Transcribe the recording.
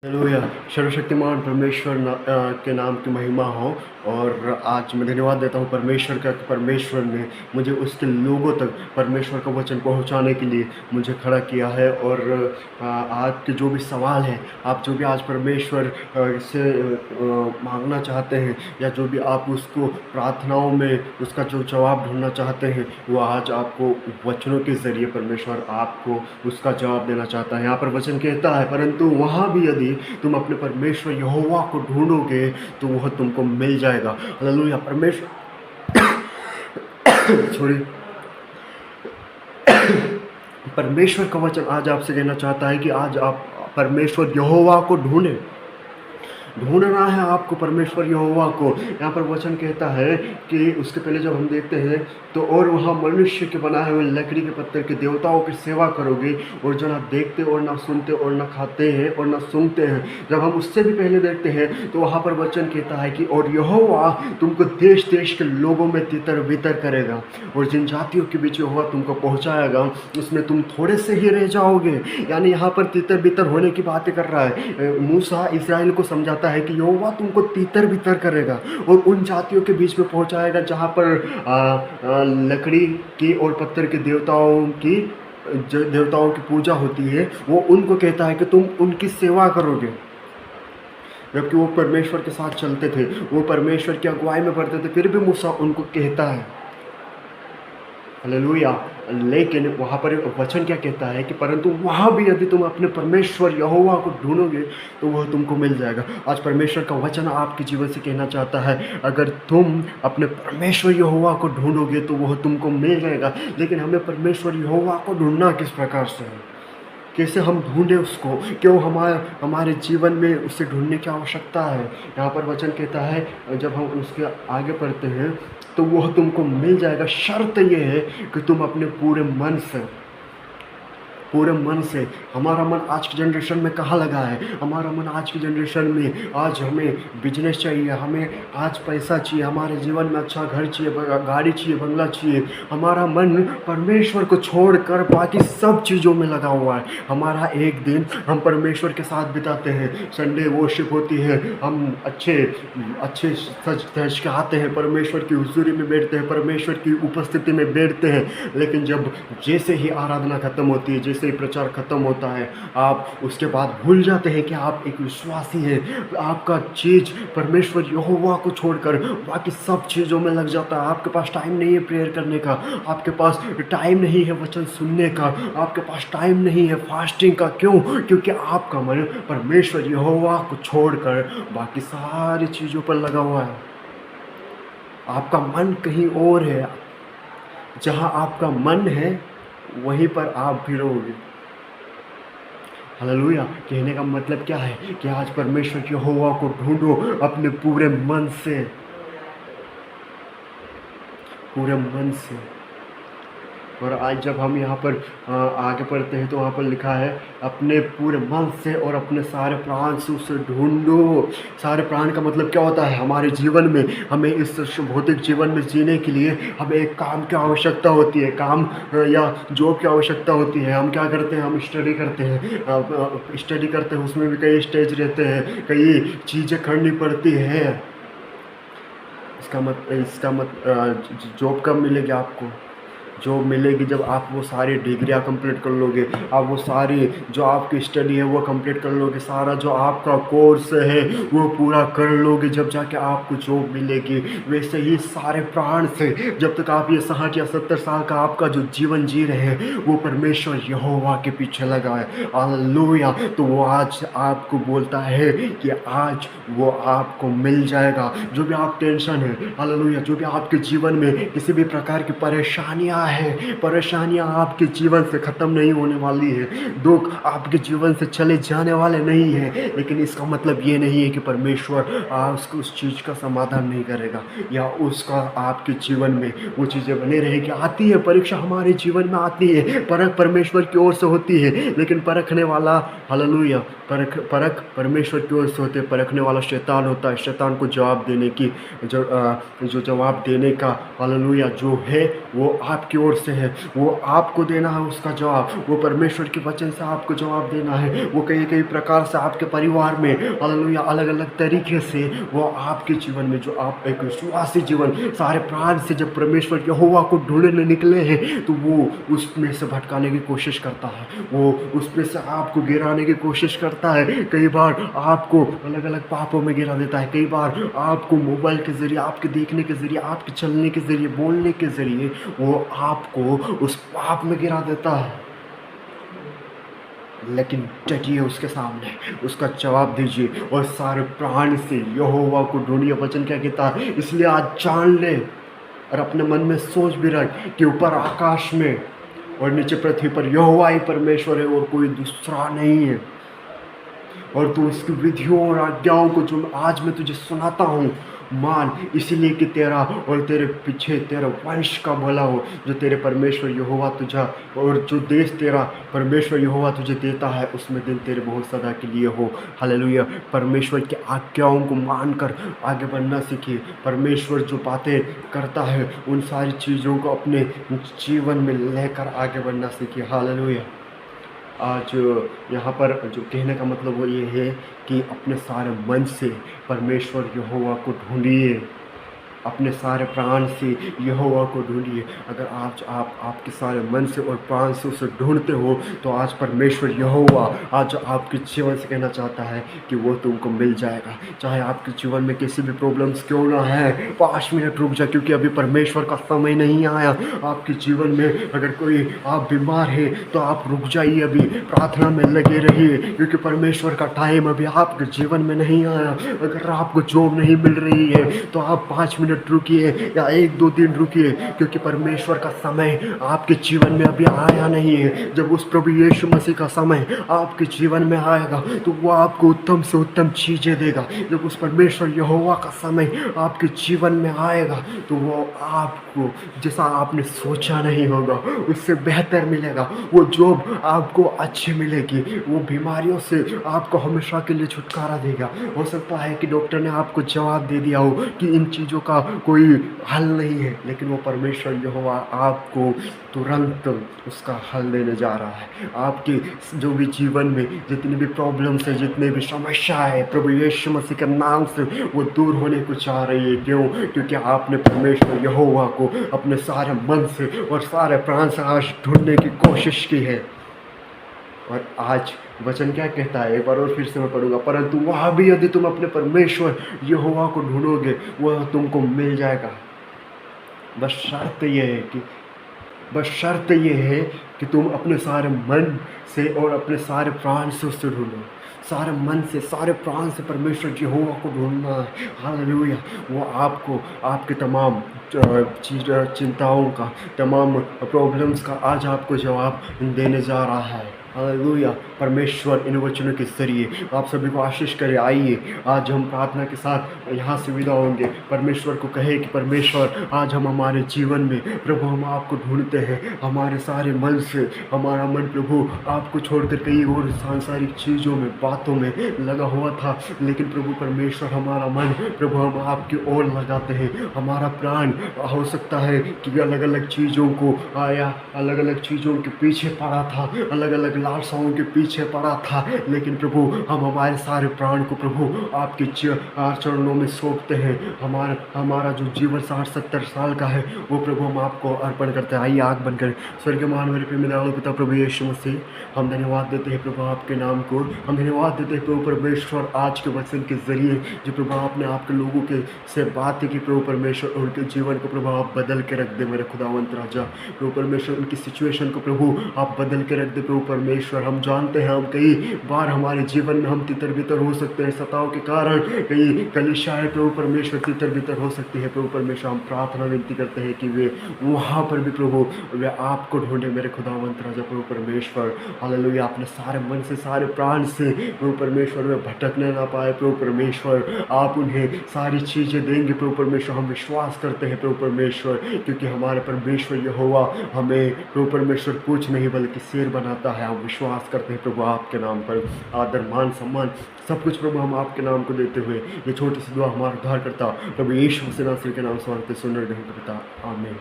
Hallelujah. सर्वशक्तिमान परमेश्वर के नाम की महिमा हो। और आज मैं धन्यवाद देता हूँ परमेश्वर का कि परमेश्वर ने मुझे उसके लोगों तक परमेश्वर का वचन पहुँचाने के लिए मुझे खड़ा किया है। और आज के जो भी सवाल हैं, आप जो भी आज परमेश्वर से मांगना चाहते हैं, या जो भी आप उसको प्रार्थनाओं में उसका जो जवाब ढूंढना चाहते हैं, वो आज आपको वचनों के ज़रिए परमेश्वर आपको उसका जवाब देना चाहता है। यहाँ पर वचन कहता है, परंतु वहाँ भी यदि तुम अपने परमेश्वर यहोवा को ढूंढोगे तो वह तुमको मिल जाएगा। हालेलुया। परमेश्वर सॉरी परमेश्वर का वचन आज आपसे कहना चाहता है कि आज आप परमेश्वर यहोवा को ढूंढें। ढूंढना है आपको परमेश्वर यहोवा को। यहाँ पर वचन कहता है कि उसके पहले जब हम देखते हैं तो और वहाँ मनुष्य के बनाए हुए लकड़ी के पत्थर के देवताओं की सेवा करोगे, और जो ना देखते और ना सुनते और ना खाते हैं और ना सूंघते हैं। जब हम उससे भी पहले देखते हैं तो वहाँ पर वचन कहता है कि और यहोवा तुमको देश देश के लोगों में तितर बितर करेगा, और जिन जातियों के बीच यहोवा तुमको पहुँचाएगा उसमें तुम थोड़े से ही रह जाओगे। यानी यहाँ पर तितर बितर होने की बातें कर रहा है। मूसा इस्राएल को समझाता है कि यहोवा तुमको तीतर बितर करेगा और उन जातियों के बीच में पहुंचाएगा जहां पर लकड़ी की और पत्थर के देवताओं की जो देवताओं की पूजा होती है, वो उनको कहता है कि तुम उनकी सेवा करोगे। जबकि वो परमेश्वर के साथ चलते थे, वो परमेश्वर की अगुवाई में बढ़ते थे, फिर भी मूसा उनको कहता है। हालेलुया। लेकिन वहाँ पर वचन क्या कहता है कि परंतु वहाँ भी यदि तुम अपने परमेश्वर यहोवा को ढूंढोगे तो वह तुमको मिल जाएगा। आज परमेश्वर का वचन आपके जीवन से कहना चाहता है, अगर तुम अपने परमेश्वर यहोवा को ढूंढोगे तो वह तुमको मिल जाएगा। लेकिन हमें परमेश्वर यहोवा को ढूंढना किस प्रकार से है, कैसे हम ढूंढें उसको, क्यों हमारे जीवन में उसे ढूंढने की आवश्यकता है। यहाँ पर वचन कहता है जब हम उसके आगे पढ़ते हैं तो वह तुमको मिल जाएगा। शर्त यह है कि तुम अपने पूरे मन से। हमारा मन आज की जनरेशन में कहाँ लगा है? हमारा मन आज की जनरेशन में, आज हमें बिजनेस चाहिए, हमें आज पैसा चाहिए, हमारे जीवन में अच्छा घर चाहिए, गाड़ी चाहिए, बंगला चाहिए। हमारा मन परमेश्वर को छोड़कर बाकी सब चीज़ों में लगा हुआ है। हमारा एक दिन हम परमेश्वर के साथ बिताते हैं, संडे वर्शिप होती है, हम अच्छे सज धज के आते हैं, परमेश्वर की हुजूरी में बैठते हैं, परमेश्वर की उपस्थिति में बैठते हैं। लेकिन जब जैसे ही आराधना खत्म होती है, जैसे ही प्रचार खत्म होता है, आप उसके बाद भूल जाते हैं कि आप एक विश्वासी हैं। आपका चीज़ परमेश्वर यहोवा को छोड़कर बाकी सब चीज़ों में लग जाता है। आपके पास टाइम नहीं है प्रेयर करने का, आपके पास टाइम नहीं है वचन सुनने का, आपके पास टाइम नहीं है फास्टिंग का। क्यों? क्योंकि आपका मन परमेश्वर यहोवा को छोड़कर बाकी सारी चीज़ों पर लगा हुआ है। आपका मन कहीं और है। जहाँ आपका मन है वहीं पर आप भी रहोगे। हालेलुया। कहने का मतलब क्या है कि आज परमेश्वर यहोवा को ढूंढो अपने पूरे मन से, पूरे मन से। और आज जब हम यहाँ पर आगे पढ़ते हैं तो वहाँ पर लिखा है अपने पूरे मन से और अपने सारे प्राण से उसे ढूंढो। सारे प्राण का मतलब क्या होता है? हमारे जीवन में, हमें इस भौतिक जीवन में जीने के लिए हमें एक काम की आवश्यकता होती है, काम या जॉब की आवश्यकता होती है। हम क्या करते हैं? हम स्टडी करते हैं, उसमें भी कई स्टेज रहते हैं, कई चीज़ें करनी पड़ती है। इसका मत जॉब कब मिलेगी आपको? जॉब मिलेगी जब आप वो सारी डिग्रियाँ कंप्लीट कर लोगे, आप वो सारी जो आपकी स्टडी है वो कंप्लीट कर लोगे, सारा जो आपका कोर्स है वो पूरा कर लोगे, जब जाके आपको जॉब मिलेगी। वैसे ही सारे प्राण से जब तक आप ये 60 या 70 साल का आपका जो जीवन जी रहे हैं वो परमेश्वर यहोवा के पीछे लगा है। हालेलुया। तो वो आज आपको बोलता है कि आज वो आपको मिल जाएगा। जो भी आप टेंशन है, हालेलुया, जो भी आपके जीवन में किसी भी प्रकार की परेशानियां आपके जीवन से ख़त्म नहीं होने वाली है, दुख आपके जीवन से चले जाने वाले नहीं है। लेकिन इसका मतलब ये नहीं है कि परमेश्वर उसको उस चीज़ का समाधान नहीं करेगा, या उसका आपके जीवन में वो चीज़ें बने रहेगी। आती है परीक्षा, हमारे जीवन में आती है, परख परमेश्वर की ओर से होती है, लेकिन परखने वाला, हालेलुया, परख परमेश्वर की ओर से होते, परखने वाला शैतान होता है। शैतान को जवाब देने की जो जवाब देने का, हालेलुया, जो है वो आपकी ओर से है, वो आपको देना है उसका जवाब, वो परमेश्वर के वचन से आपको जवाब देना है। वो कई कई प्रकार से आपके परिवार में हालेलुया अलग अलग तरीके से वो आपके जीवन में, जो आप एक विश्वासी जीवन सारे प्राण से जब परमेश्वर यहोवा को ढूंढने निकले हैं, तो वो उसमें से भटकाने की कोशिश करता है, वो उसमें से आपको गिराने की कोशिश करता है। कई बार आपको अलग अलग पापों में गिरा देता है, कई बार आपको मोबाइल के ज़रिए, आपके देखने के ज़रिए, आपके चलने के ज़रिए, बोलने के ज़रिए वो आपको उस पाप में गिरा देता है। लेकिन डटिए उसके सामने, उसका जवाब दीजिए और सारे प्राण से यहोवा को ढूंढिए। वचन क्या कहता है? इसलिए आज जान ले और अपने मन में सोच भी रख कि ऊपर आकाश में और नीचे पृथ्वी पर यहोवा ही परमेश्वर है और कोई दूसरा नहीं है। और तू उसकी विधियों और आज्ञाओं को जो आज मैं तुझे सुनाता हूँ मान, इसीलिए कि तेरा और तेरे पीछे तेरा वंश का भला हो, जो तेरे परमेश्वर यहोवा तुझा और जो देश तेरा परमेश्वर यहोवा तुझे देता है उसमें दिन तेरे बहुत सदा के लिए हो। हालेलुया। परमेश्वर की आज्ञाओं को मानकर आगे बढ़ना सीखिए। परमेश्वर जो बातें करता है उन सारी चीज़ों को अपने जीवन में लेकर आगे बढ़ना सीखिए। हालेलुया। आज यहाँ पर जो कहने का मतलब वो ये है कि अपने सारे मन से परमेश्वर यहोवा को ढूंढिए, अपने सारे प्राण से यहोवा को ढूंढिए। अगर आज आप आपके सारे मन से और प्राण से उसे ढूंढते हो तो आज परमेश्वर यहोवा आज आपके जीवन से कहना चाहता है कि वो तुमको मिल जाएगा। चाहे आपके जीवन में किसी भी प्रॉब्लम्स क्यों ना है, 5 मिनट रुक जा, क्योंकि अभी परमेश्वर का समय नहीं आया आपके जीवन में। अगर कोई आप बीमार है तो आप रुक जाइए, अभी प्रार्थना में लगे रहिए, क्योंकि परमेश्वर का टाइम अभी आपके जीवन में नहीं आया। अगर आपको जॉब नहीं मिल रही है तो आप 5 मिनट रुकिए या 1-2 दिन रुकिए, क्योंकि परमेश्वर का समय आपके जीवन में अभी आया नहीं है। जब उस प्रभु यीशु मसीह का समय आपके जीवन में आएगा तो वो आपको उत्तम से उत्तम चीज़ें देगा। जब उस परमेश्वर यहोवा का समय आपके जीवन में आएगा तो वो आपको जैसा आपने सोचा नहीं होगा उससे बेहतर मिलेगा। वो जॉब आपको अच्छी मिलेगी, वो बीमारियों से आपको हमेशा के लिए छुटकारा देगा। हो सकता है कि डॉक्टर ने आपको जवाब दे दिया हो कि इन चीज़ों का कोई हल नहीं है, लेकिन वो परमेश्वर यहोवा आपको तुरंत उसका हल देने जा रहा है। आपके जो भी जीवन में जितनी भी प्रॉब्लम्स है, जितने भी समस्या है, प्रभु यीशु मसीह के नाम से वो दूर होने को चाह रही है। क्यों? क्योंकि आपने परमेश्वर यहोवा को अपने सारे मन से और सारे प्राण से आज ढूंढने की कोशिश की है। और आज वचन क्या कहता है, एक बार और फिर से मैं पढ़ूंगा, परंतु वह भी यदि तुम अपने परमेश्वर यहोवा को ढूंढोगे वह तुमको मिल जाएगा। बस शर्त ये है कि तुम अपने सारे मन से और अपने सारे प्राण से उससे ढूंढो। सारे मन से सारे प्राण से परमेश्वर यहोवा को ढूंढना है। हालेलुया। वो आपको आपके तमाम चिंताओं का, तमाम प्रॉब्लम्स का आज आपको जवाब देने जा रहा है। हालेलुया। परमेश्वर इन वचनों के जरिए आप सभी को आशीष करे। आइए आज हम प्रार्थना के साथ यहाँ से विदा होंगे। परमेश्वर को कहे कि परमेश्वर आज हम हमारे जीवन में प्रभु हम आपको ढूंढते हैं, हमारे सारे मन से। हमारा मन प्रभु आपको छोड़कर कई और सांसारिक चीज़ों में, बातों में लगा हुआ था, लेकिन प्रभु परमेश्वर हमारा मन प्रभु हम आपकी ओर लगाते हैं। हमारा प्राण हो सकता है कि अलग अलग चीज़ों को आया, अलग अलग चीज़ों के पीछे पड़ा था, अलग अलग लालसाओं के पीछे पड़ा था, लेकिन प्रभु हम हमारे सारे प्राण को प्रभु आपके चरणों में सौंपते हैं। हमारा जो जीवन 60-70 साल का है वो प्रभु हम आपको अर्पण करते हैं। आइए आग बनकर स्वर्गीय महान प्रेमी पिता प्रभु यीशु मसीह, हम धन्यवाद देते हैं प्रभु आपके नाम को। हम धन्यवाद देते हैं प्रभु परमेश्वर आज के वचन के जरिए जो प्रभु आपने आपके लोगों के से बातें की प्रभु परमेश्वर, उनके जीवन को प्रभु आप बदल के रख दे मेरे खुदावंत राजा। प्रभु परमेश्वर उनकी सिचुएशन को प्रभु आप बदल के रख दे प्रभु परमेश्वर। हम जानते हैं हम कई बार हमारे जीवन में हम तितर बितर हो सकते हैं, सताव के कारण कई कलिशाएं प्रभु परमेश्वर तितर बितर हो सकती है। प्रभु परमेश्वर हम प्रार्थना विनती करते हैं कि वे वहाँ पर भी प्रभु वे आपको ढूंढे मेरे खुदावंत राजा। प्रभु परमेश्वर हालेलुया, अपने सारे मन से सारे प्राण से प्रभु परमेश्वर वे भटकने ना पाए। प्रभु परमेश्वर आप उन्हें सारी चीज़ें देंगे प्रभु परमेश्वर, हम विश्वास करते हैं प्रभु परमेश्वर, क्योंकि हमारे परमेश्वर यहोवा हमें प्रभु परमेश्वर कुछ नहीं बल्कि शेर बनाता है। हम विश्वास करते हैं प्रभु आपके नाम पर आदर मान सम्मान सब कुछ प्रभु हम आपके नाम को देते हुए ये छोटी सी दुआ हमारा उद्धार करता प्रभु यीशु मसीह के नाम से सुन रहे हैं पिता, आमीन।